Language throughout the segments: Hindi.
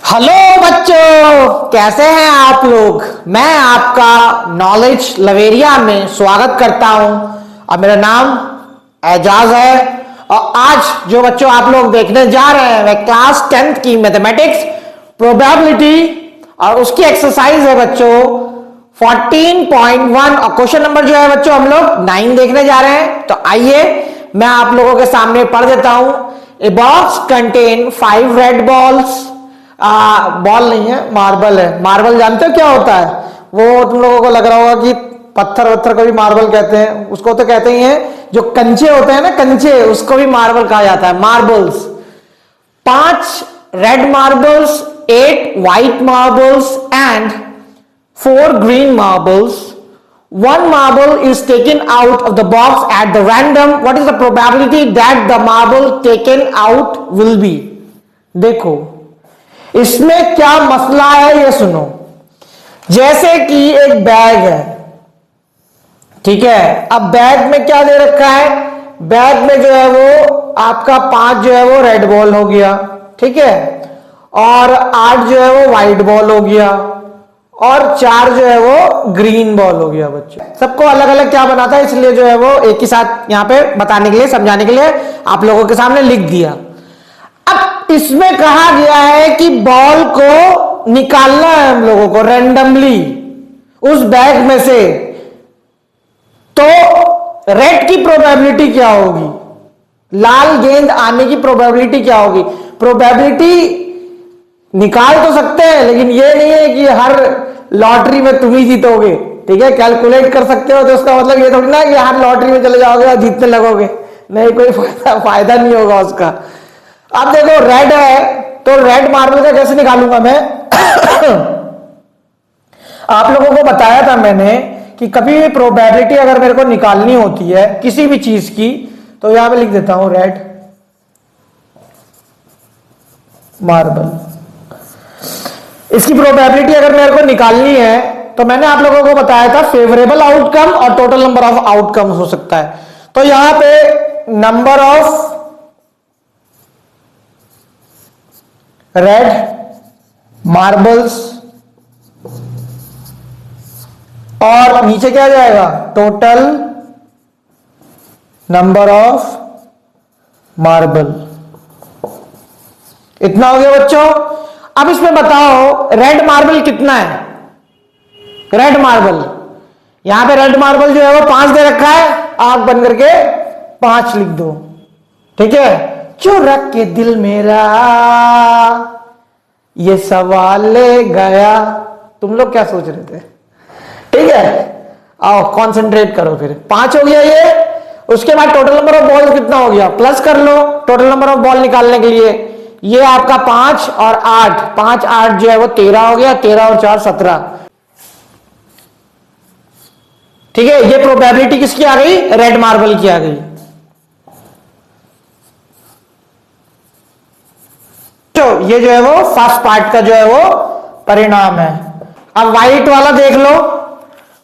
हेलो बच्चों, कैसे हैं आप लोग। मैं आपका नॉलेज लवेरिया में स्वागत करता हूं और मेरा नाम एजाज है। और आज जो बच्चों आप लोग देखने जा रहे हैं वह क्लास 10th की मैथमेटिक्स प्रोबेबिलिटी और उसकी एक्सरसाइज है बच्चों 14.1 और क्वेश्चन नंबर जो है बच्चों हम लोग 9 देखने जा रहे हैं। तो आइए मैं आप लोगों के सामने पढ़ देता हूं। A box contain 5 red balls. Ball नहीं है, मार्बल है। मार्बल जानते हो क्या होता है? वो तुम लोगों को लग रहा होगा कि पत्थर वत्थर को भी मार्बल कहते हैं, उसको तो कहते ही हैं। जो कंचे होते हैं ना, कंचे, उसको भी मार्बल कहा जाता है, marbles. 5 red marbles, 8 white marbles and 4 green marbles. One marble is taken out of the box at the random. What is the probability that the marble taken out will be? देखो इसमें क्या मसला है ये सुनो। जैसे कि एक बैग है, ठीक है। अब बैग में क्या दे रखा है? बैग में जो है वो आपका 5 जो है वो रेड बॉल हो गया, ठीक है, और 8 जो है वो व्हाइट बॉल हो गया और 4 जो है वो ग्रीन बॉल हो गया। बच्चों सबको अलग अलग क्या बनाता है, इसलिए जो है वो एक ही साथ यहां पे बताने के लिए, समझाने के लिए आप लोगों के सामने लिख दिया। अब इसमें कहा गया है कि बॉल को निकालना है हम लोगों को रैंडमली उस बैग में से। तो रेड की प्रोबेबिलिटी क्या होगी, लाल गेंद आने की प्रोबेबिलिटी क्या होगी? प्रोबेबिलिटी निकाल तो सकते हैं, लेकिन ये नहीं है कि हर लॉटरी में तुम ही जीतोगे, ठीक है। कैलकुलेट कर सकते हो, तो उसका मतलब ये थोड़ी ना कि हर लॉटरी में चले जाओगे और जीतने लगोगे, नहीं, कोई फायदा नहीं होगा उसका। अब देखो रेड है, तो रेड मार्बल का कैसे निकालूंगा मैं? आप लोगों को बताया था मैंने कि कभी भी प्रोबेबिलिटी अगर मेरे को निकालनी होती है किसी भी चीज की, तो यहां पे लिख देता हूं रेड मार्बल। इसकी प्रोबेबिलिटी अगर मेरे को निकालनी है तो मैंने आप लोगों को बताया था फेवरेबल आउटकम और टोटल नंबर ऑफ आउटकम हो सकता है। तो यहां पे नंबर ऑफ रेड मार्बल्स और नीचे क्या जाएगा? Total number of marble. इतना हो गया बच्चों। अब इसमें बताओ रेड मार्बल कितना है? रेड मार्बल, यहां पे रेड मार्बल जो है वो 5 दे रखा है, आंख बंद करके 5 लिख दो, ठीक है। जो रख के दिल मेरा ये सवाल ले गया। तुम लोग क्या सोच रहे थे? ठीक है, आओ कंसंट्रेट करो। फिर 5 हो गया ये। उसके बाद टोटल नंबर ऑफ बॉल कितना हो गया? प्लस कर लो टोटल नंबर ऑफ बॉल निकालने के लिए। ये आपका 5 और 8, 5 8 जो है वो 13 हो गया, 13 और 4 17, ठीक है। ये प्रोबेबिलिटी किसकी आ गई? रेड मार्बल की आ गई। तो ये जो है वो फर्स्ट पार्ट का जो है वो परिणाम है। अब व्हाइट वाला देख लो,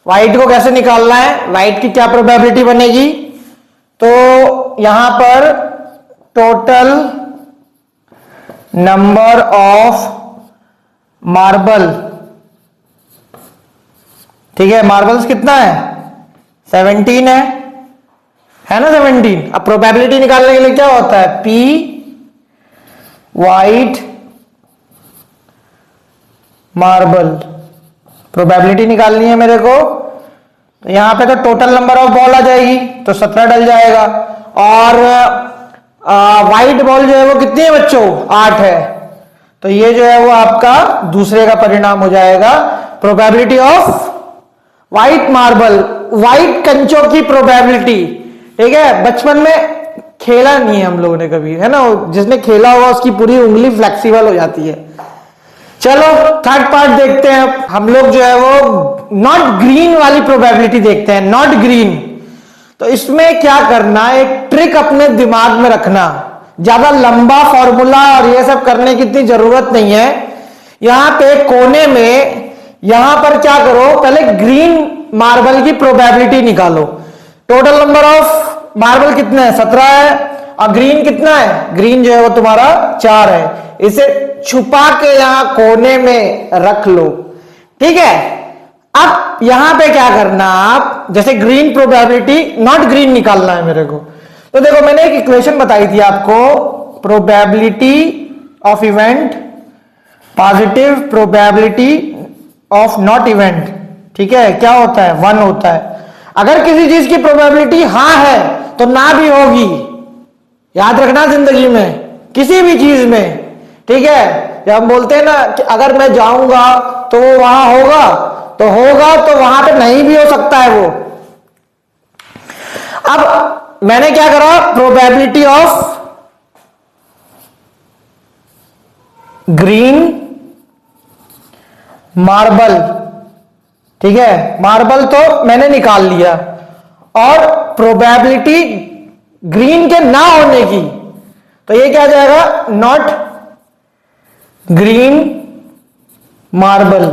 व्हाइट को कैसे निकालना है, व्हाइट की क्या प्रोबेबिलिटी बनेगी? तो यहां पर टोटल नंबर ऑफ मार्बल, ठीक है। मार्बल्स कितना है? 17 है ना, 17। अब प्रोबेबिलिटी निकालने के लिए क्या होता है? P white marble. प्रोबेबिलिटी निकालनी है मेरे को, तो यहां पे तो टोटल नंबर ऑफ बॉल आ जाएगी, तो 17 डल जाएगा। और व्हाइट बॉल जो है वो कितनी है बच्चों? 8 है। तो ये जो है वो आपका दूसरे का परिणाम हो जाएगा। Probability of white marble, white कंचों की प्रोबेबिलिटी, ठीक है। बचपन में खेला नहीं है हम लोगों ने कभी, है ना, जिसने खेला होगा उसकी पूरी उंगली फ्लेक्सिबल हो जाती है। चलो थर्ड पार्ट देखते हैं हम लोग जो है वो नॉट ग्रीन वाली प्रोबेबिलिटी देखते हैं। नॉट ग्रीन, तो इसमें क्या करना, एक ट्रिक अपने दिमाग में रखना। ज्यादा लंबा फॉर्मूला और ये सब करने की इतनी जरूरत नहीं है। यहां पे कोने में यहां पर क्या करो, पहले ग्रीन मार्बल की प्रोबेबिलिटी निकालो। टोटल नंबर ऑफ मार्बल कितने हैं? 17 है। और ग्रीन कितना है? ग्रीन जो है वो तुम्हारा 4 है। इसे छुपा के यहां कोने में रख लो, ठीक है। अब यहां पे क्या करना, आप जैसे ग्रीन प्रोबेबिलिटी, नॉट ग्रीन निकालना है मेरे को। तो देखो मैंने एक इक्वेशन बताई थी आपको, probability of event, positive probability of not event, ठीक है, क्या होता है, 1 होता है। अगर किसी चीज की प्रोबेबिलिटी हां है तो ना भी होगी, याद रखना जिंदगी में किसी भी चीज में, ठीक है। जब हम बोलते हैं ना कि अगर मैं जाऊंगा तो वो वहां होगा, तो होगा, तो वहां पे नहीं भी हो सकता है वो। अब मैंने क्या करा, प्रोबेबिलिटी ऑफ ग्रीन मार्बल, ठीक है, मार्बल तो मैंने निकाल लिया, और प्रोबेबिलिटी ग्रीन के ना होने की, तो ये क्या आ जाएगा, नॉट ग्रीन मार्बल,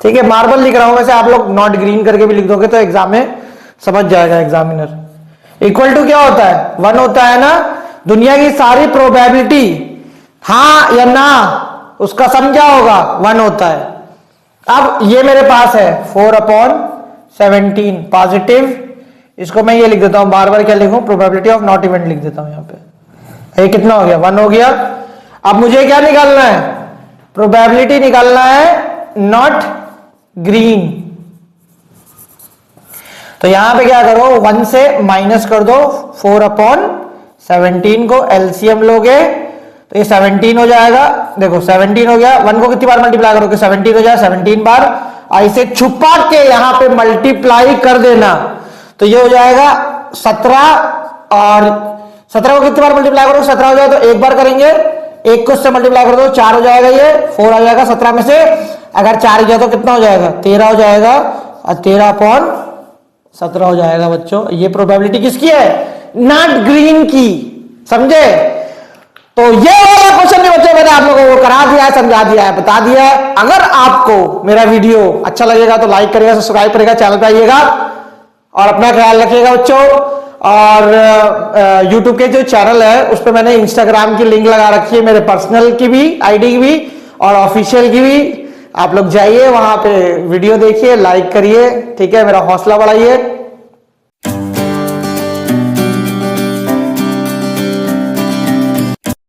ठीक है। मार्बल लिख रहा हूं, वैसे आप लोग नॉट ग्रीन करके भी लिख दोगे तो एग्जाम में समझ जाएगा एग्जामिनर। इक्वल टू क्या होता है, 1 होता है ना। दुनिया की सारी प्रोबेबिलिटी हां या ना उसका समझा होगा 1 होता है। अब ये मेरे पास है 4/17 पॉजिटिव, इसको मैं ये लिख देता हूं, बार बार क्या लिखूं, प्रोबेबिलिटी ऑफ नॉट इवेंट लिख देता हूं यहां पे। ये कितना हो गया, 1 हो गया। अब मुझे क्या निकालना है, प्रोबेबिलिटी निकालना है नॉट ग्रीन। तो यहां पे क्या करो, 1 से माइनस कर दो 4/17 को, एलसीएम लोगे तो ये 17 हो जाएगा। देखो 17 हो गया, 1 को कितनी बार मल्टीप्लाई करोगे, 17 हो जाए, 17 बार। इसे छुपा के यहां पे मल्टीप्लाई कर देना, तो ये हो जाएगा 17, और 17 को कितनी बार मल्टीप्लाई करोगे, 17 हो जाए तो एक बार करेंगे, एक को उससे मल्टीप्लाई कर दो 4 हो जाएगा, ये 4 आ जाएगा 17 में से। अगर 4 गया तो कितना हो जाएगा, 13 हो जाएगा, और 13/17 हो जाएगा बच्चों। ये प्रोबेबिलिटी किसकी है, नॉट ग्रीन की, समझे। तो ये वाला क्वेश्चन भी बच्चों मैंने आप लोगों को करा दिया है, समझा दिया है, बता दिया है। अगर आपको मेरा वीडियो अच्छा लगेगा तो लाइक करिएगा, सब्सक्राइब करिएगा, चैनल पे आइएगा, और अपना ख्याल रखिएगा बच्चों। और YouTube के जो चैनल है उस पर मैंने इंस्टाग्राम की लिंक लगा रखी है, मेरे पर्सनल की भी, आईडी की भी और ऑफिशियल की भी। आप लोग जाइए वहां पे वीडियो देखिए, लाइक करिए, ठीक है, मेरा हौसला बढ़ाइए।